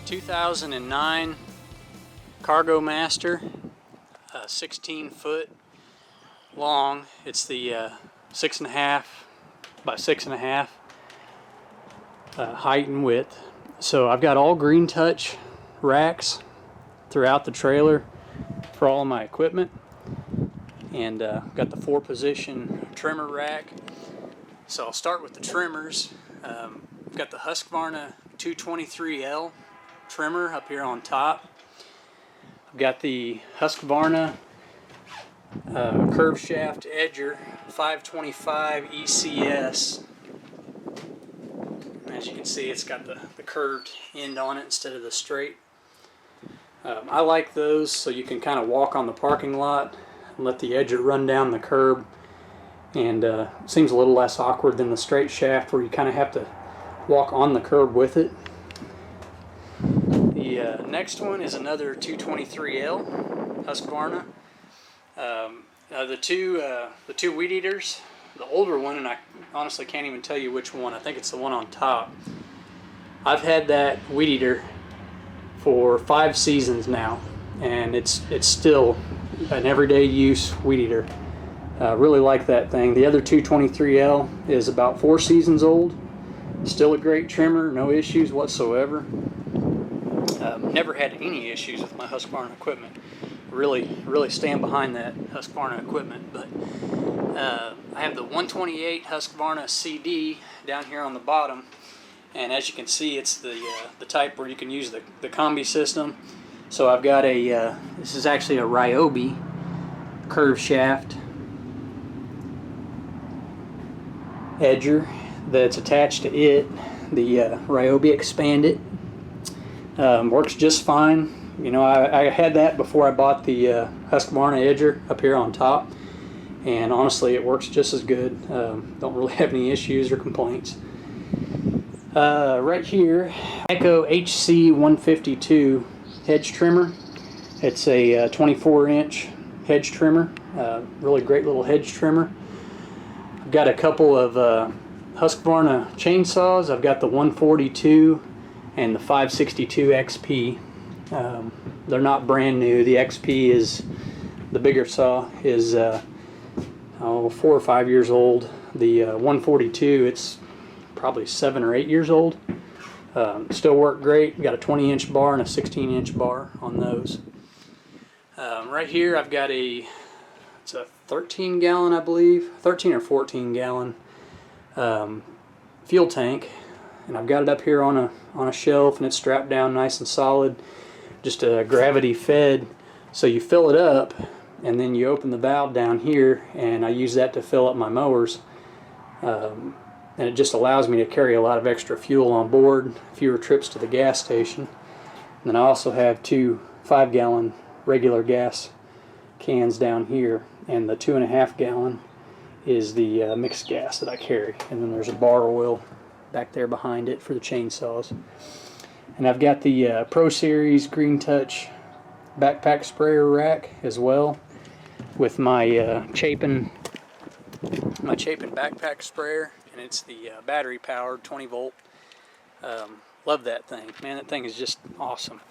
2009 Cargo Master, 16 foot long. It's the 6.5 by 6.5 height and width. So I've got all green touch racks throughout the trailer for all of my equipment, and got the 4-position trimmer rack. So I'll start with the trimmers. I've got the Husqvarna 223L trimmer up here on top. I've got the Husqvarna curve shaft edger 525 ECS. As you can see, it's got the curved end on it instead of the straight. I like those so you can kind of walk on the parking lot and let the edger run down the curb, and it seems a little less awkward than the straight shaft where you kind of have to walk on the curb with it. The next one is another 223L Husqvarna. The two weed eaters, the older one, and I honestly can't even tell you which one. I think it's the one on top. I've had that weed eater for 5 seasons now, and it's still an everyday use weed eater. Really like that thing. The other 223L is about 4 seasons old. Still a great trimmer, no issues whatsoever. Never had any issues with my Husqvarna equipment. Really stand behind that Husqvarna equipment. But I have the 128 Husqvarna CD down here on the bottom, and as you can see, it's the type where you can use the combi system. So I've got a this is actually a Ryobi curve shaft edger that's attached to it. The Ryobi Expandit works just fine. You know, I had that before I bought the Husqvarna edger up here on top, and honestly it works just as good. Don't really have any issues or complaints. Right here, Echo HC 152 hedge trimmer. It's a 24-inch hedge trimmer. Really great little hedge trimmer. I've got a couple of Husqvarna chainsaws. I've got the 142 and the 562 XP. They're not brand new. The XP is the bigger saw, is 4 or 5 years old. The 142, it's probably 7 or 8 years old. Still work great. Got a 20-inch bar and a 16-inch bar on those. Right here I've got it's a 13-gallon, I believe, 13 or 14-gallon fuel tank, and I've got it up here on a shelf, and it's strapped down nice and solid, just gravity fed. So you fill it up, and then you open the valve down here, and I use that to fill up my mowers, and it just allows me to carry a lot of extra fuel on board, fewer trips to the gas station. And then I also have 2 5-gallon regular gas cans down here, and the 2.5-gallon is the mixed gas that I carry, and then there's a bar oil back there behind it for the chainsaws. And I've got the Pro Series Green Touch backpack sprayer rack as well, with my Chapin backpack sprayer, and it's the battery powered 20-volt. Love that thing, man. That thing is just awesome.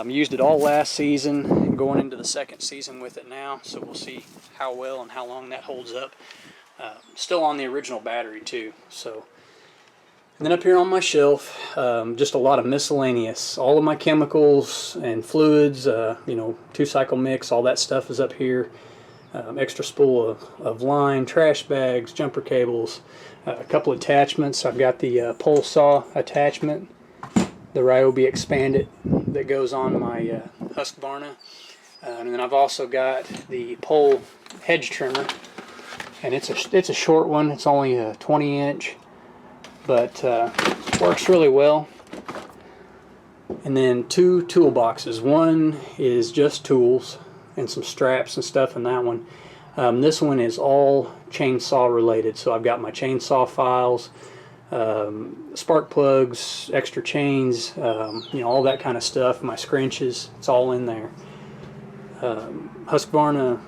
Used it all last season, going into the 2nd season with it now, so we'll see how well and how long that holds up. Still on the original battery too. So, and then up here on my shelf, just a lot of miscellaneous. All of my chemicals and fluids, 2-cycle mix, all that stuff is up here. Extra spool of line, trash bags, jumper cables, a couple attachments. I've got the pole saw attachment, the Ryobi Expandit that goes on my Husqvarna, and then I've also got the pole hedge trimmer, and it's a short one. It's only a 20-inch, but works really well. And then 2 toolboxes. One is just tools and some straps and stuff in that one. This one is all chainsaw related, so I've got my chainsaw files, spark plugs, extra chains, all that kind of stuff, my scrunches, it's all in there. Husqvarna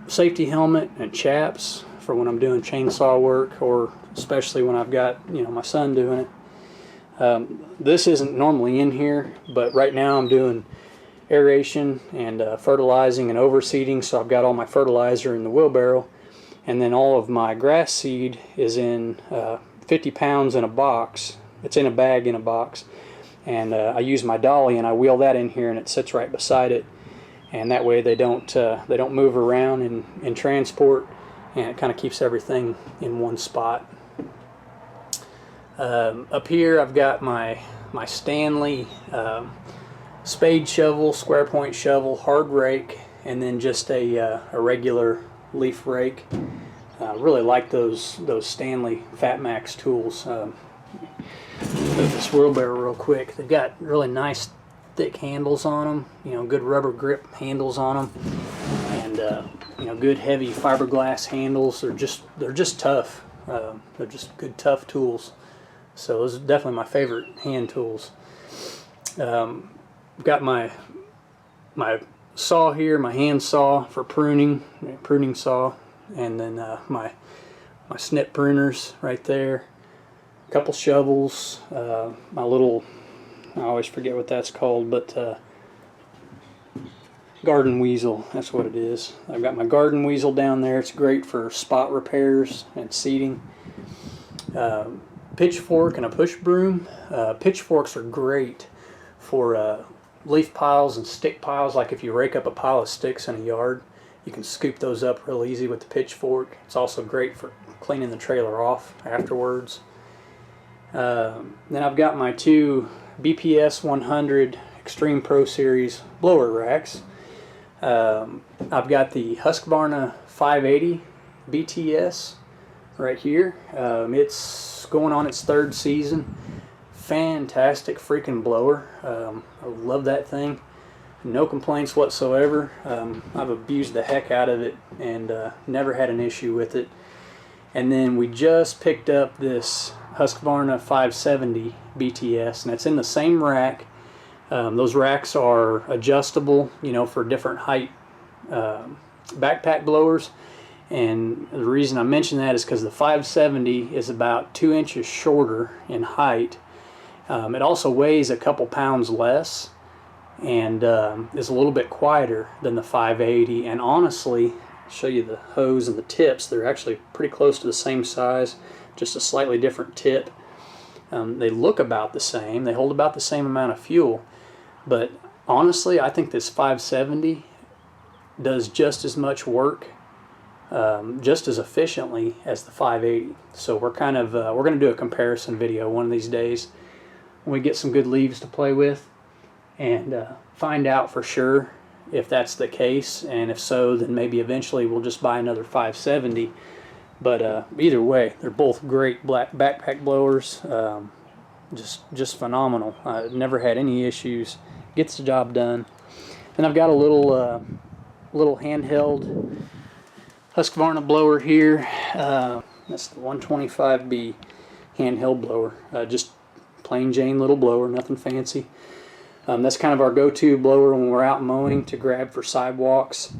safety helmet and chaps for when I'm doing chainsaw work, or especially when I've got my son doing it. This isn't normally in here, but right now I'm doing aeration and fertilizing and overseeding, so I've got all my fertilizer in the wheelbarrow, and then all of my grass seed is in 50 pounds in a box. It's in a bag in a box, and I use my dolly and I wheel that in here, and it sits right beside it, and that way they don't move around in transport, and it kind of keeps everything in one spot. Up here I've got my Stanley spade shovel, square point shovel, hard rake, and then just a regular leaf rake. I really like those Stanley Fat Max tools. Move this wheelbarrow real quick. They've got really nice thick handles on them, you know, good rubber grip handles on them, and you know, good heavy fiberglass handles. They're just tough. They're just good tough tools. So those are definitely my favorite hand tools. I've got my saw here, my hand saw for pruning saw, and then my snip pruners right there. A couple shovels, my little, I always forget what that's called, but garden weasel, that's what it is. I've got my garden weasel down there. It's great for spot repairs and seeding. Pitchfork and a push broom. Pitchforks are great for leaf piles and stick piles. Like if you rake up a pile of sticks in a yard, you can scoop those up real easy with the pitchfork. It's also great for cleaning the trailer off afterwards. Then I've got my two BPS 100 Extreme Pro Series blower racks. I've got the Husqvarna 580 BTS right here. It's going on its third season. Fantastic freaking blower. I love that thing. No complaints whatsoever. I've abused the heck out of it and never had an issue with it. And then we just picked up this Husqvarna 570 BTS, and it's in the same rack. Those racks are adjustable, you know, for different height backpack blowers. And the reason I mention that is because the 570 is about 2 inches shorter in height. It also weighs a couple pounds less, and is a little bit quieter than the 580. And honestly, I'll show you the hose and the tips. They're actually pretty close to the same size, just a slightly different tip. They look about the same. They hold about the same amount of fuel. But honestly, I think this 570 does just as much work, just as efficiently as the 580. So we're kind of we're going to do a comparison video one of these days when we get some good leaves to play with, and find out for sure if that's the case, and if so, then maybe eventually we'll just buy another 570. But either way, they're both great black backpack blowers. Just phenomenal. I've never had any issues. Gets the job done. And I've got a little handheld Husqvarna blower here. That's the 125B handheld blower. Just plain Jane little blower, nothing fancy. That's kind of our go-to blower when we're out mowing, to grab for sidewalks,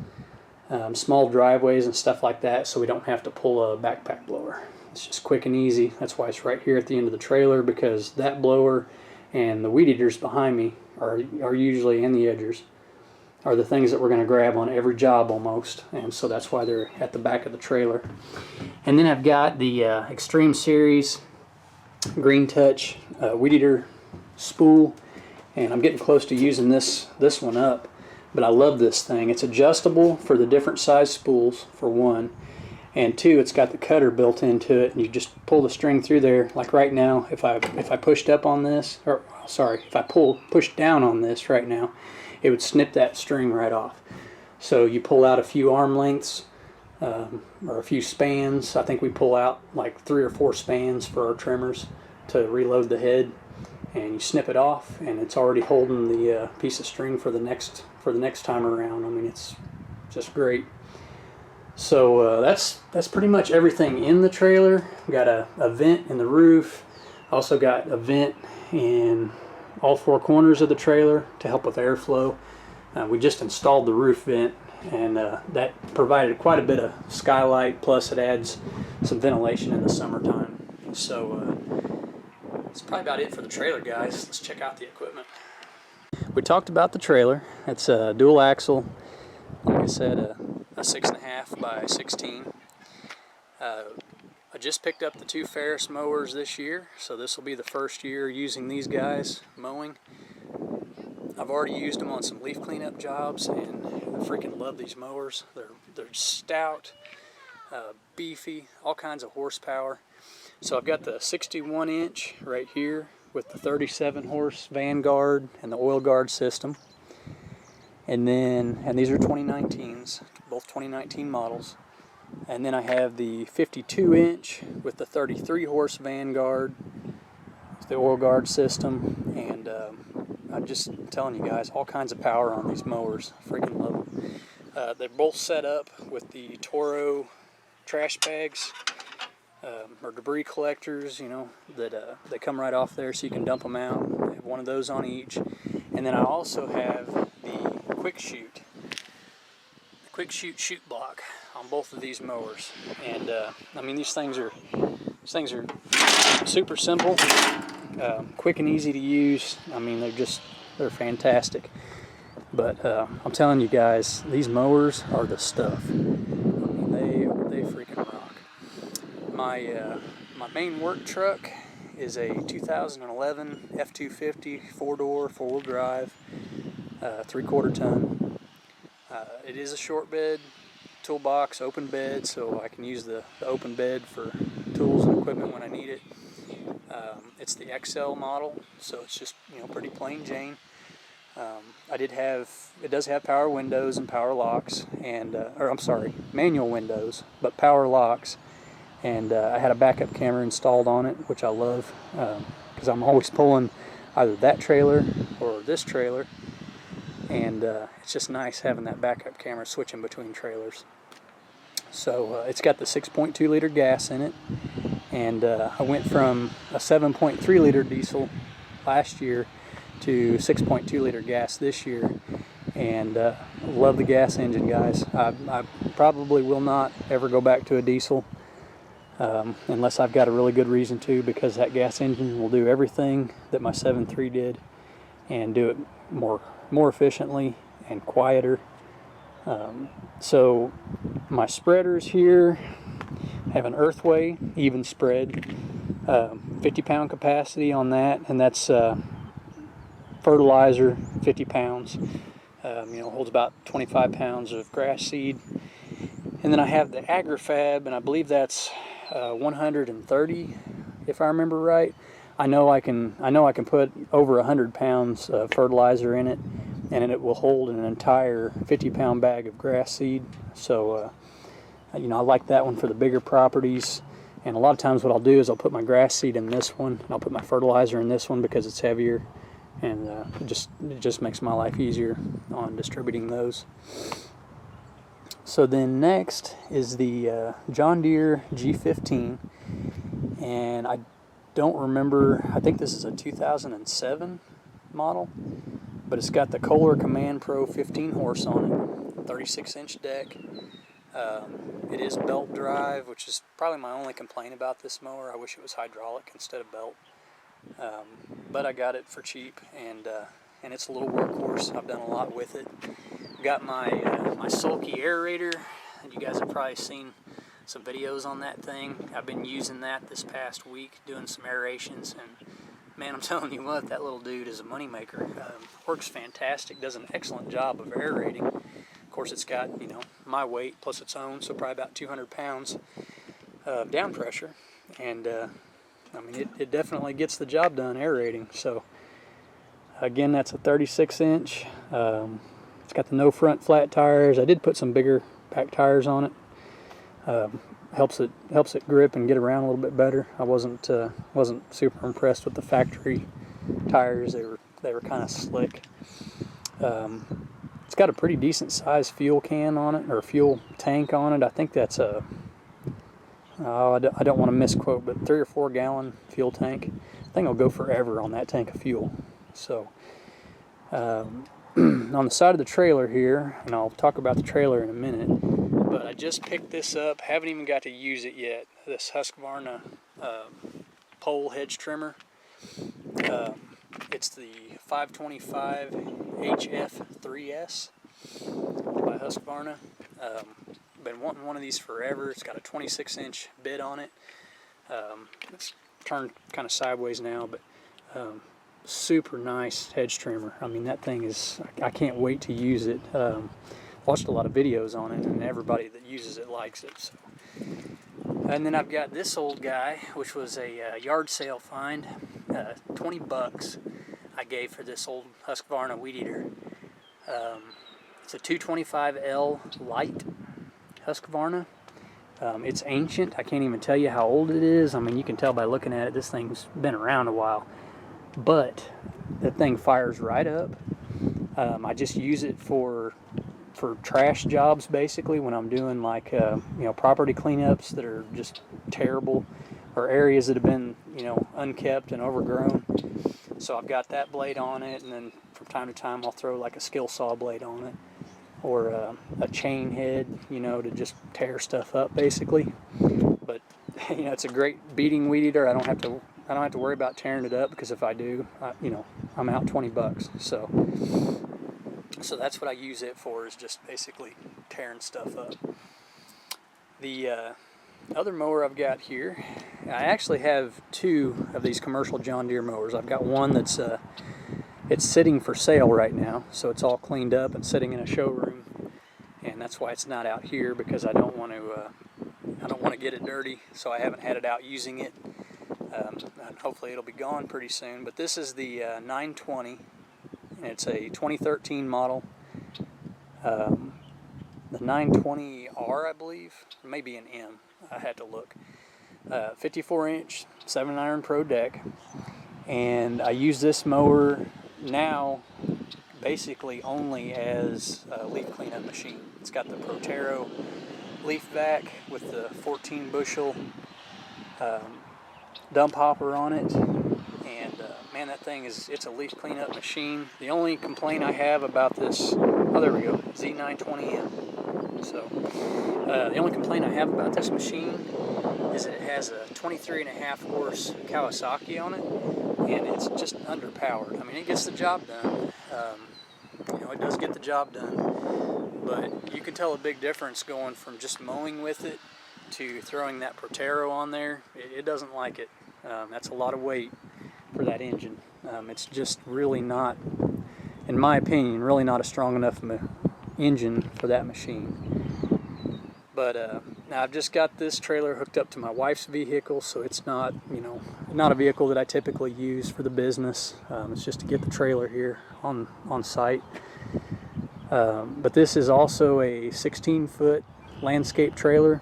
small driveways and stuff like that, so we don't have to pull a backpack blower. It's just quick and easy. That's why it's right here at the end of the trailer, because that blower and the weed eaters behind me are usually, and the edgers, are the things that we're going to grab on every job almost, and so that's why they're at the back of the trailer. And then I've got the Extreme Series Green Touch weed eater spool, and I'm getting close to using this one up, but I love this thing. It's adjustable for the different size spools, for one, and two, it's got the cutter built into it, and you just pull the string through there. Like right now, if I pushed up on this, or sorry, if I pushed down on this right now, it would snip that string right off. So you pull out a few arm lengths, or a few spans. I think we pull out like 3 or 4 spans for our trimmers to reload the head, and you snip it off, and it's already holding the piece of string for the next time around. I mean, it's just great. So that's pretty much everything in the trailer. We got a vent in the roof. Also got a vent in all 4 corners of the trailer to help with airflow. We just installed the roof vent, and that provided quite a bit of skylight, plus it adds some ventilation in the summertime. So That's probably about it for the trailer, guys. Let's check out the equipment. We talked about the trailer. It's a dual axle, like I said, a 6.5 by 16. I just picked up the 2 Ferris mowers this year, so this will be the first year using these guys mowing. I've already used them on some leaf cleanup jobs, and I freaking love these mowers. They're stout, beefy, all kinds of horsepower. So I've got the 61-inch right here with the 37-horse Vanguard and the oil guard system. And these are 2019s, both 2019 models. And then I have the 52-inch with the 33-horse Vanguard, the oil guard system, and I'm just telling you guys, all kinds of power on these mowers. Freaking love them. They're both set up with the Toro trash bags, or debris collectors, you know, that they come right off there so you can dump them out. I have one of those on each. And then I also have the quick shoot shoot block on both of these mowers. And I mean, these things are super simple, quick and easy to use. I mean, they're fantastic. But I'm telling you guys, these mowers are the stuff. I mean, they freaking rock. My main work truck is a 2011 F-250 4-door, 4-wheel drive, 3/4 ton. It is a short bed toolbox, open bed, so I can use the open bed for tools and equipment when I need it. It's the XL model, so it's just, you know, pretty plain Jane. It does have power windows and power locks, and manual windows, but power locks. And I had a backup camera installed on it, which I love, because I'm always pulling either that trailer or this trailer, and it's just nice having that backup camera switching between trailers. So it's got the 6.2 liter gas in it, and I went from a 7.3 liter diesel last year to 6.2 liter gas this year, and love the gas engine, guys. I probably will not ever go back to a diesel unless I've got a really good reason to, because that gas engine will do everything that my 7.3 did and do it more efficiently and quieter. So my spreaders here have an Earthway even spread, 50-pound capacity on that, and that's fertilizer, 50 pounds. Holds about 25 pounds of grass seed. And then I have the AgriFab, and I believe that's 130, if I remember right. I know I can put over 100 pounds of fertilizer in it, and it will hold an entire 50-pound bag of grass seed. So, I like that one for the bigger properties. And a lot of times what I'll do is I'll put my grass seed in this one, and I'll put my fertilizer in this one because it's heavier, and it just makes my life easier on distributing those. So then next is the John Deere G15, and I don't remember, I think this is a 2007 model, but it's got the Kohler Command Pro 15 horse on it, 36-inch deck. It is belt drive, which is probably my only complaint about this mower. I wish it was hydraulic instead of belt, but I got it for cheap, and it's a little workhorse. I've done a lot with it. Got my sulky aerator, and you guys have probably seen some videos on that thing. I've been using that this past week, doing some aerations, and man, I'm telling you what, that little dude is a moneymaker. Works fantastic, does an excellent job of aerating. Of course, it's got, my weight plus its own, so probably about 200 pounds of down pressure, and it definitely gets the job done aerating. So again, that's a 36-inch. It's got the no front flat tires. I did put some bigger back tires on it. Helps it grip and get around a little bit better. I wasn't super impressed with the factory tires. They were kind of slick. It's got a pretty decent sized fuel can on it, or fuel tank on it. I think that's I don't want to misquote, but 3 or 4 gallon fuel tank. I think I'll go forever on that tank of fuel. So on the side of the trailer here, and I'll talk about the trailer in a minute, but I just picked this up, haven't even got to use it yet, this Husqvarna pole hedge trimmer. It's the 525 HF3S by Husqvarna. Been wanting one of these forever. It's got a 26-inch bit on it. It's turned kind of sideways now, but super nice hedge trimmer. I mean, that thing is, I can't wait to use it. Watched a lot of videos on it, and everybody that uses it likes it. So. And then I've got this old guy, which was a yard sale find. 20 bucks I gave for this old Husqvarna weed eater. It's a 225L light Husqvarna. It's ancient. I can't even tell you how old it is. I mean, you can tell by looking at it, this thing's been around a while. But that thing fires right up. I just use it for trash jobs, basically, when I'm doing like property cleanups that are just terrible, or areas that have been unkept and overgrown. So I've got that blade on it, and then from time to time I'll throw like a skill saw blade on it, or a chain head, to just tear stuff up, basically. But it's a great beating weed eater. I don't have to worry about tearing it up, because if I do, I'm out 20 bucks. So that's what I use it for, is just basically tearing stuff up. The other mower I've got here, I actually have two of these commercial John Deere mowers. I've got one that's it's sitting for sale right now, so it's all cleaned up and sitting in a showroom, and that's why it's not out here, because I don't want to get it dirty, so I haven't had it out using it. And hopefully it'll be gone pretty soon. But this is the 920. And it's a 2013 model. The 920R, I believe, maybe an M. I had to look. 54-inch 7-iron Pro deck, and I use this mower now basically only as a leaf cleanup machine. It's got the Protero leaf vac with the 14 bushel dump hopper on it. And man, that thing it's a leaf cleanup machine. The only complaint I have about this, oh there we go, Z920M. So the only complaint I have about this machine is that it has a 23.5 horse Kawasaki on it, and it's just underpowered. I mean, it gets the job done. It does get the job done, but you can tell a big difference going from just mowing with it to throwing that Protero on there. It doesn't like it. That's a lot of weight for that engine. It's just really not, in my opinion, really not a strong enough engine for that machine. But now I've just got this trailer hooked up to my wife's vehicle, so it's not, not a vehicle that I typically use for the business. It's just to get the trailer here on site. But this is also a 16-foot landscape trailer,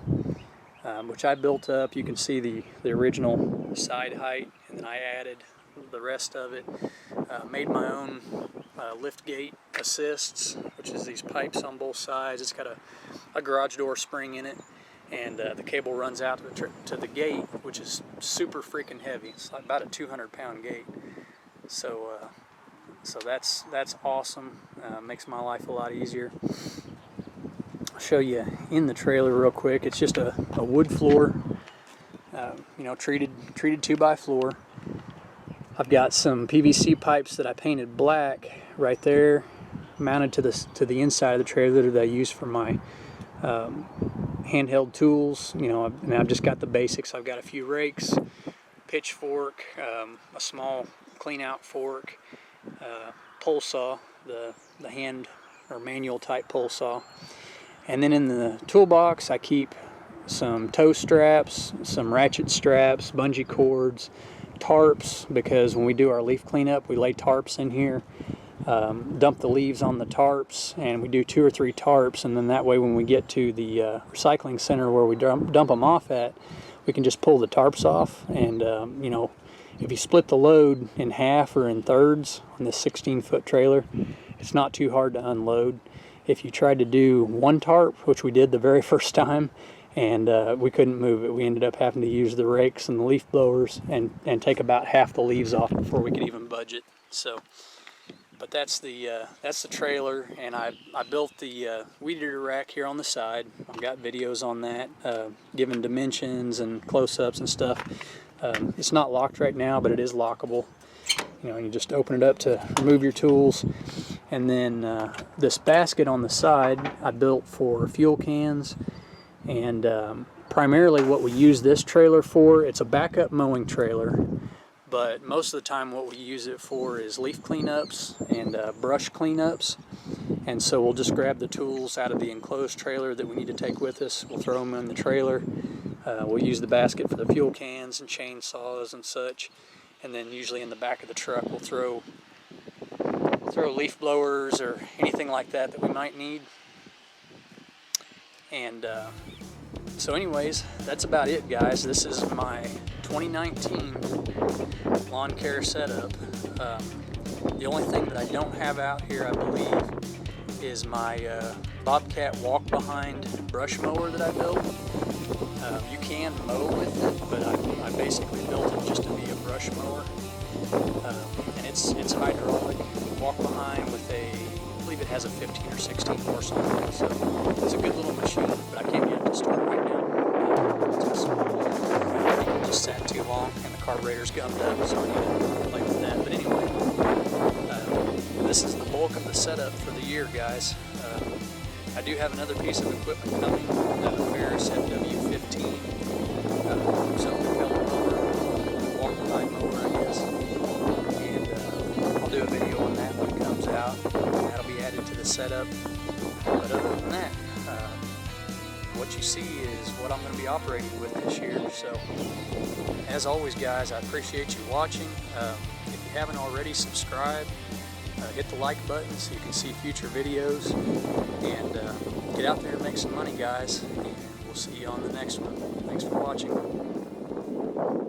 which I built up. You can see the original side height, and then I added the rest of it. Made my own lift gate assists, which is these pipes on both sides. It's got a garage door spring in it, and the cable runs out to the gate, which is super freaking heavy. It's like about a 200-pound gate. So that's awesome. Makes my life a lot easier. I'll show you in the trailer real quick. It's just a wood floor, treated 2x floor. I've got some PVC pipes that I painted black right there, mounted to the inside of the trailer that I use for my handheld tools. And I've just got the basics. I've got a few rakes, pitchfork, a small clean out fork, pole saw, the hand or manual type pole saw. And then in the toolbox I keep some tow straps, some ratchet straps, bungee cords, tarps, because when we do our leaf cleanup we lay tarps in here, dump the leaves on the tarps, and we do 2 or 3 tarps, and then that way when we get to the recycling center where we dump them off at, we can just pull the tarps off. And if you split the load in half or in thirds on this 16-foot trailer, it's not too hard to unload. If you tried to do one tarp, which we did the very first time, and we couldn't move it, we ended up having to use the rakes and the leaf blowers and take about half the leaves off before we could even budge it. So, but that's the trailer, and I built the weed eater rack here on the side. I've got videos on that, giving dimensions and close-ups and stuff. It's not locked right now, but it is lockable. You know, you just open it up to remove your tools. And then this basket on the side I built for fuel cans, and primarily what we use this trailer for, it's a backup mowing trailer, but most of the time what we use it for is leaf cleanups and brush cleanups. And so we'll just grab the tools out of the enclosed trailer that we need to take with us. We'll throw them in the trailer. We'll use the basket for the fuel cans and chainsaws and such. And then usually in the back of the truck we'll throw leaf blowers or anything like that that we might need. And so anyways, that's about it, guys. This is my 2019 lawn care setup. The only thing that I don't have out here, I believe, is my Bobcat walk-behind brush mower that I built. You can mow with it, but I basically built it just to be a brush mower. And it's hydraulic, walk-behind with I believe it has a 15 or 16 horse on it. So it's a good little machine, but I can't get it to start right now. It just sat too long and the carburetor's gummed up, so I need to play with that. But anyway, this is the bulk of the setup for the year, guys. I do have another piece of equipment coming, Ferris FW15, self-propelled mower, walk-behind mower, I guess. And I'll do a video on that when it comes out. That'll be added to the setup. But other than that, what you see is what I'm going to be operating with this year. So, as always, guys, I appreciate you watching. If you haven't already, subscribe. Hit the like button so you can see future videos, and get out there and make some money, guys, and we'll see you on the next one. Thanks for watching.